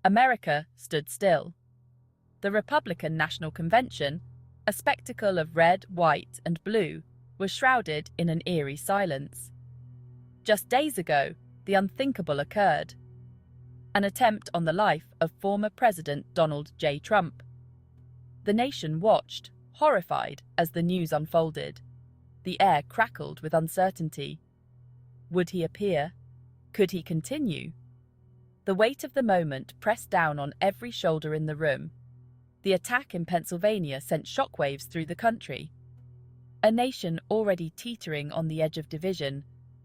America stood still. The Republican National Convention, a spectacle of red, white, and blue, was shrouded in an eerie silence. Just days ago, the unthinkable occurred. An attempt on the life of former President Donald J. Trump. The nation watched, horrified, as the news unfolded. The air crackled with uncertainty. Would he appear? Could he continue? The weight of the moment pressed down on every shoulder in the room. The attack in Pennsylvania sent shockwaves through the country. A nation already teetering on the edge of division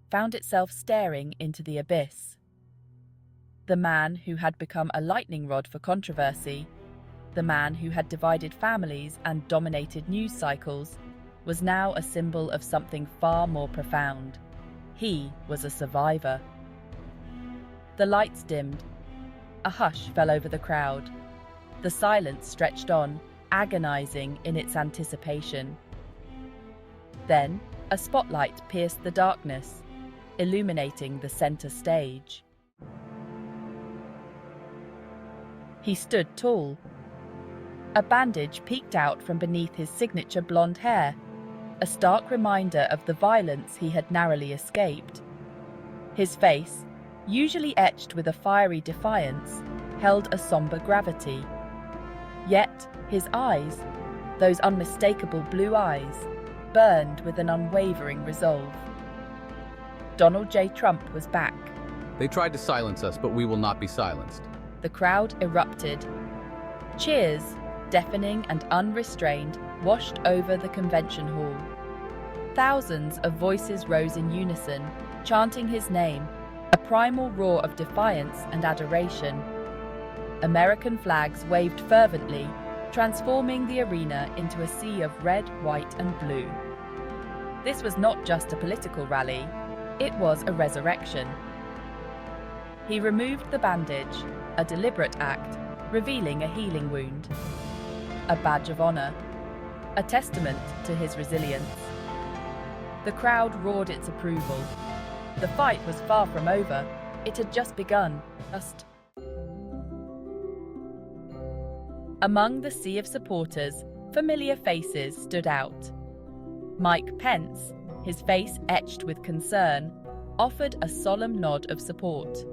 found itself staring into the abyss. The man who had become a lightning rod for controversy, the man who had divided families and dominated news cycles, was now a symbol of something far more profound. He was a survivor. The lights dimmed. A hush fell over the crowd. The silence stretched on, agonizing in its anticipation. Then, a spotlight pierced the darkness, illuminating the center stage. He stood tall. A bandage peeked out from beneath his signature blonde hair, a stark reminder of the violence he had narrowly escaped. His face, usually etched with a fiery defiance, held a somber gravity. Yet his eyes, those unmistakable blue eyes, burned with an unwavering resolve. Donald J. Trump was back. They tried to silence us, but we will not be silenced. The crowd erupted. Cheers, deafening and unrestrained, washed over the convention hall. Thousands of voices rose in unison, chanting his name, a primal roar of defiance and adoration. American flags waved fervently, transforming the arena into a sea of red, white, and blue. This was not just a political rally, it was a resurrection. He removed the bandage, a deliberate act, revealing a healing wound. A badge of honor, a testament to his resilience. The crowd roared its approval. The fight was far from over. It had just begun. Among the sea of supporters, familiar faces stood out. Mike Pence, his face etched with concern, offered a solemn nod of support.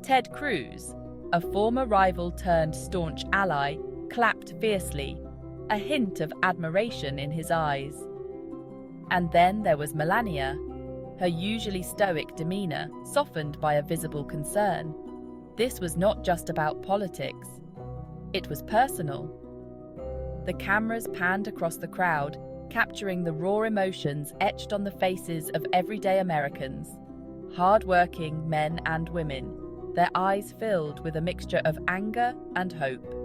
Ted Cruz, a former rival turned staunch ally, clapped fiercely, a hint of admiration in his eyes. And then there was Melania, her usually stoic demeanor softened by a visible concern. This was not just about politics. It was personal. The cameras panned across the crowd, capturing the raw emotions etched on the faces of everyday Americans. Hard-working men and women, their eyes filled with a mixture of anger and hope.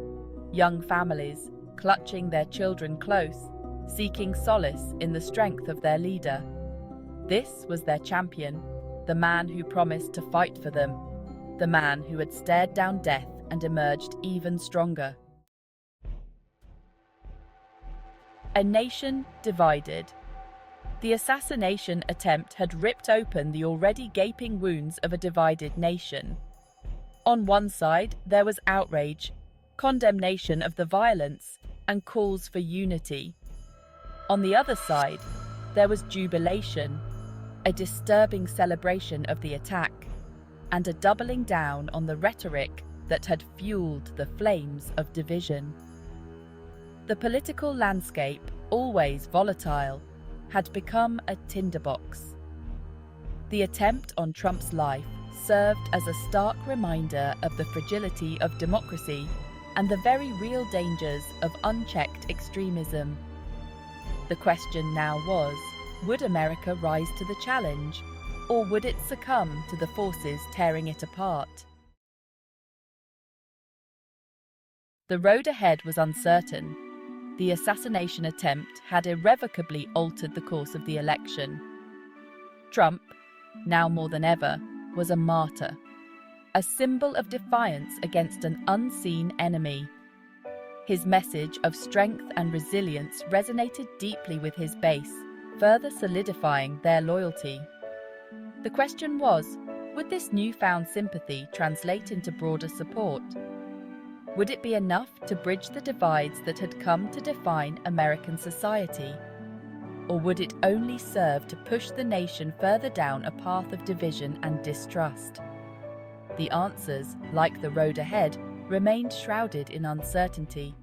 Young families, clutching their children close, seeking solace in the strength of their leader. This was their champion, the man who promised to fight for them, the man who had stared down death and emerged even stronger. A nation divided. The assassination attempt had ripped open the already gaping wounds of a divided nation. On one side, there was outrage, condemnation of the violence, and calls for unity. On the other side, there was jubilation, a disturbing celebration of the attack, and a doubling down on the rhetoric that had fueled the flames of division. The political landscape, always volatile, had become a tinderbox. The attempt on Trump's life served as a stark reminder of the fragility of democracy and the very real dangers of unchecked extremism. The question now was, would America rise to the challenge, or would it succumb to the forces tearing it apart? The road ahead was uncertain. The assassination attempt had irrevocably altered the course of the election. Trump, now more than ever, was a martyr, a symbol of defiance against an unseen enemy. His message of strength and resilience resonated deeply with his base, further solidifying their loyalty. The question was, Would this newfound sympathy translate into broader support? Would it be enough to bridge the divides that had come to define American society? Or would it only serve to push the nation further down a path of division and distrust? The answers, like the road ahead, remained shrouded in uncertainty.